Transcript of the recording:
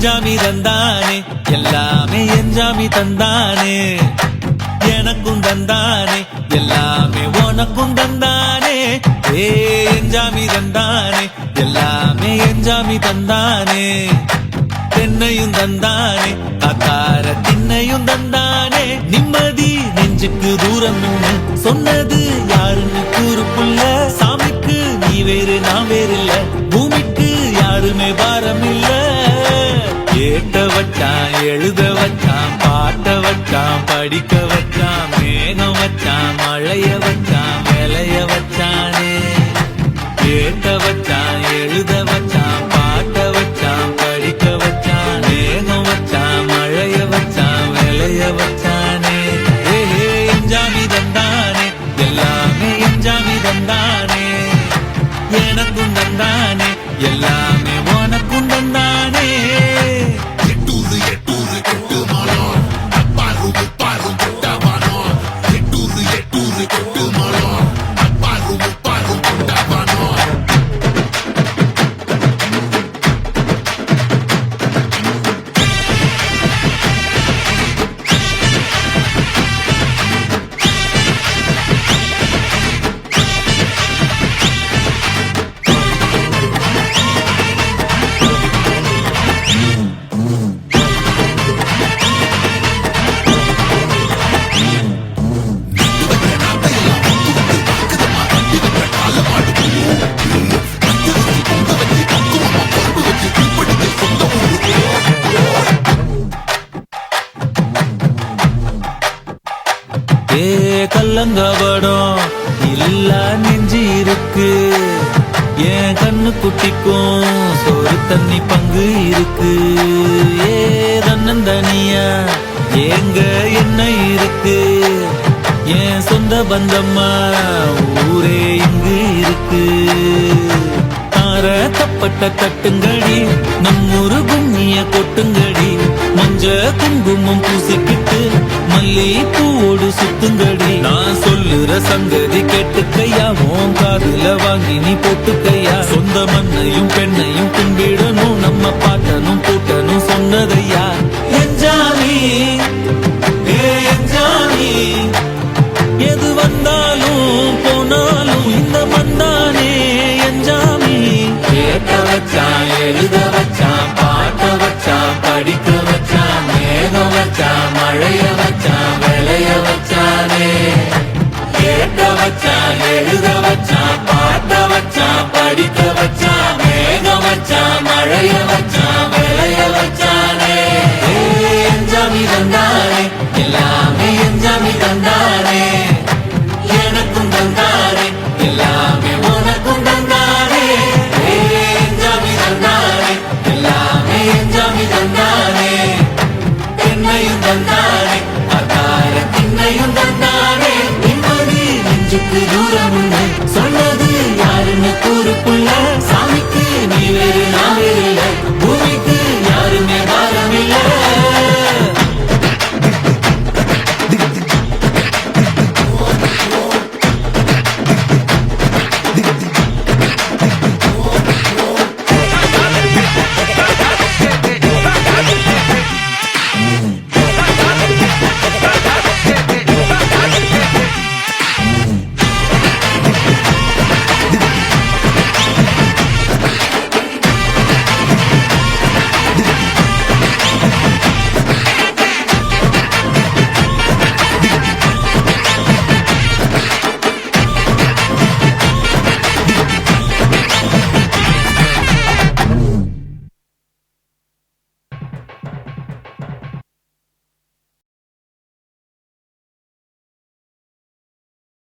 எஞ்சாமி தந்தானே எல்லாமே எஞ்சாமி தந்தானே எனக்கும் தந்தானே எல்லாமே உனக்கும் தந்தானே எஞ்சாமி தந்தானே எல்லாமே எஞ்சாமி தந்தானே தென்னையும் தந்தானே காத்தார திண்ணையும் தந்தானே நிம்மதி நெஞ்சுக்கு தூரம் சொன்னது யாருன்னு கூறுக்குள்ள சாமிக்கு நீ வேறு நான் வேறு இல்ல பூமிக்கு யாருமே பாரம் இல்ல ஏட்ட வச்சான் எழுத வச்சான் பாட்ட வச்சான் படிக்க வச்சான் மேகம் வச்சான் மழைய வச்சான் விளைய வச்சானே ஏட்ட வச்சான் எழுத வச்சான் பாட்ட வச்சான் படிக்க வச்சான் மேகம் வச்சான் மழைய வச்சான் விளைய வச்சானே எஞ்சாமி தந்தானே எல்லாமே எஞ்சாமி தந்தானே எனக்கும் தந்தானே எல்லாமே உனக்கும் தந்தானே கல்லங்கபடம் இல்ல நெஞ்சு இருக்கு என் கண்ணு குட்டிக்கும் சோறு தண்ணி பங்கு இருக்கு தன்னந்தனியா எங்க என்ன இருக்கு என் சொந்த பந்தம்மா ஊரே இங்கு இருக்கு தார தப்பட்ட தட்டுங்கடி நம்மூரு கும்மிய கொட்டுங்கடி மஞ்ச குங்குமம் பூசிக்கிட்டு மல்லி பூவோடு சுத்துங்கடி நான் சொல்லுற சங்கதி கேட்டுக்கையா உன் காதுல வாங்கி நீ போட்டுக்கையா சொந்த மண்ணையும் பெண்ணையும் கும்பிடணும் நம்ம பாட்டனும் கூட்டனும் சொன்னதையா எஞ்சாமி எஞ்சாமி எது வந்தாலும் போனாலும் இந்த மந்தானே எஞ்சாமி கேட்ட வச்சான் எழுத வச்சான் பாட்ட வச்சான் படிக்க வச்சான் மேகம் வச்சான் மழைய வச்சான் விளைய வச்சானே கேட்ட வச்சான் எழுத